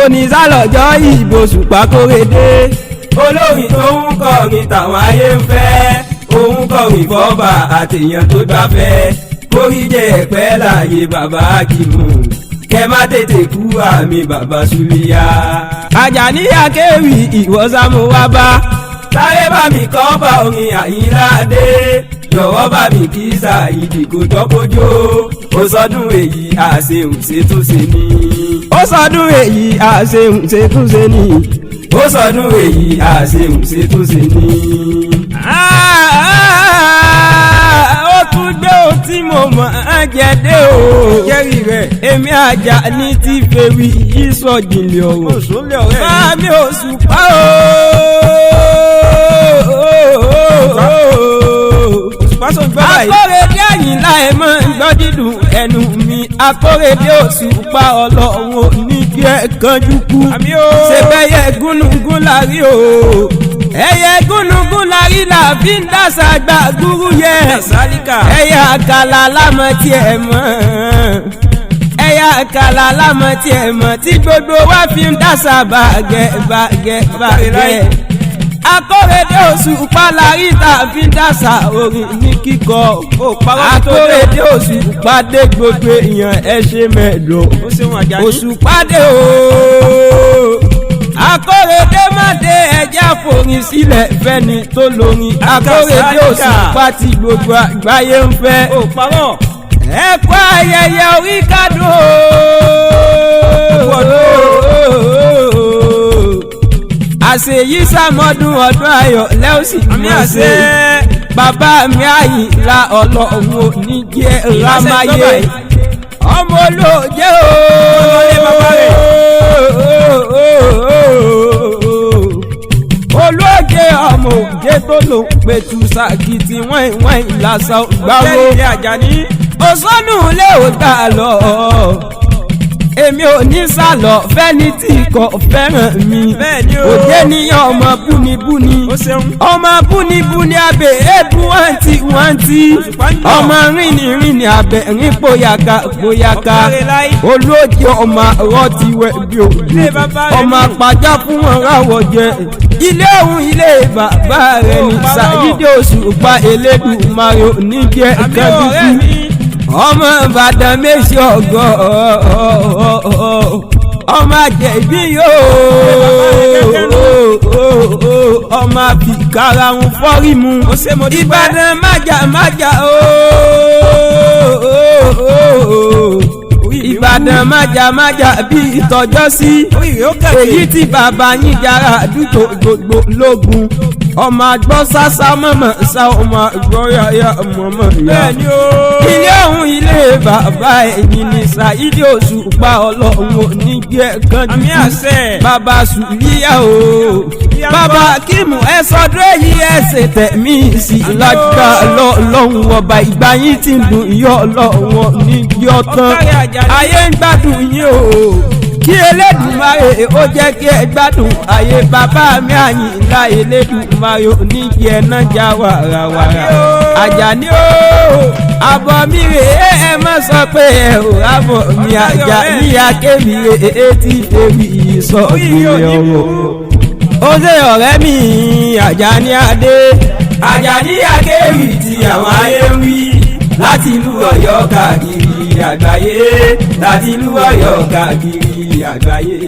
òní sálọ̀jọ́ ìbò Òṣùpá Kóredé olórin tó ń kọrin tàwọn ayé ń fẹ́ òun kọrin fọ́ba àtèèyàn tó gbafẹ́ kórí jẹ́ ẹ̀pẹ́ láàyè bàbá Akimu kẹ má tètè kú àmì bàbá Súlíyà. Àjàní Akéwì ìwọ́sàmù wá bá sáré bá mi kọ́ bá orin Àyìnládé jọ̀wọ́ bá mi kí Saheed kò tọ́kójó ó sọdún èyí àṣehùn ṣètúnṣe ni. ó sọdún èyí àṣehùn ṣètúnṣe ni. ó sọdún èyí àṣehùn ṣètúnṣe ni. ó tún gbé ohun tí mo mọ̀ á jẹ dé o. jẹ́rìí rẹ̀ èmi Àjàní ti fèwì ìsọ̀jìnlẹ̀ ọ̀rọ̀. Fáàmì Òṣùpá o. Akóredé Àyìnlá ẹ̀ mọ́ gbọ́ dídùn ẹnu mi. Akóredé Òṣùpá Ọlọ́run ò ní kí ẹ kánjú kú. ṣe bẹ́yẹ gúnugún la rí o. ẹyẹ gúnugún la rí la fi ń dàsà gba gúrú yẹ. ẹyẹ àkàlà lámọ tiẹ̀ mọ́. ẹyẹ àkàlà lámọ tiẹ̀ mọ́ tí gbogbo wa fi ń dàsà bàgẹ́. Akóredé Òṣùpá la rí tá a fi ń dàsà orin ní kíkọ. Akóredé Òṣùpá dé gbogbo èèyàn ẹ ṣe mẹ́lò. Òṣùpá dé o. Akóredé má dé ẹja forin sílẹ̀ fẹ́ni tó lórin. Akóredé Òṣùpá tí gbogbo àgbáyé ń fẹ́. ẹ kú ayẹyẹ orí kádùn àṣeyí sàmọ́dún ọdún ayọ̀ lẹ́ọ̀sì mọ̀ ṣe bàbá mi Àyìnlá Ọlọ́run ò ní jẹ́ rámáyé ọmọ olóòjé olóòjé ọmọ òjé tó lò ń pẹ̀tù sàkìtì wọ́n ìlàsà gbáwó òṣónù lè ò dà lọ èmi ò ní sálọ fẹ́ni tí kò fẹ́ràn mi òjé níyàn ọmọ búnibúni ọmọ búnibúni abẹ èébú wọ́ntí ọmọ rìnrìn abẹ rìn pòyàkà olóòjé ọmọ rọtí wẹ bí òjò ọmọ àpàjá fún wọn ráwọ jẹ ilé òun ilé bàbá rẹ ní Saheed Òṣùpá Elédùmarè oníjẹ kẹbíkú ọmọ Ìbàdàn méjì ọgọ ọmọ àjẹbí yóò ọmọ àfikàrà ń fọ́rí mu Ìbàdàn májà Ìbàdàn májà bí ìtọ́jọ́ sí èyí tí bàbá yín jara àdúgbò gbogbo lógun ọmọ àgbọ̀ sásá mọ̀mọ́ sá ọmọ àgbọ̀ yáyá mọ̀mọ́ yá. ilé ọ̀hún ilé bàbá ẹ̀yìn ní Saheed Òṣùpá Ọlọ́run ò ní jẹ́ kánjú kú. bàbá Súlíyà o bàbá Akimu ẹ sọdún èyí ẹ ṣe tẹ̀mí sí lágbá lọ́hùn ọba ìgbà yín ti dùn iyọ̀ Ọlọ́run ò ní yọ tán ayé ń gbádùn yín o. kí Elédùmarè ó jẹ́ kí ẹ gbádùn ayé bàbá mi Àyìnlá Elédùmarè oníjì ẹ̀nà já wàràwàrà Àjàní o àbọ̀ mi rèé ẹ má sọ pé ẹ ò rábọ̀ mi Àjàní Akéwì rèé tí fèwì sọ ìgbìlẹ̀ ọ̀rọ̀ ó ṣe ọ̀rẹ́ mi Àjàní Adé Àjàní Akéwì tí àwọn ayé ń wí láti ìlú Ọ̀yọ́ káàkiri àgbáyé láti ìlú Ọ̀yọ́ káàkiri àgbáyé.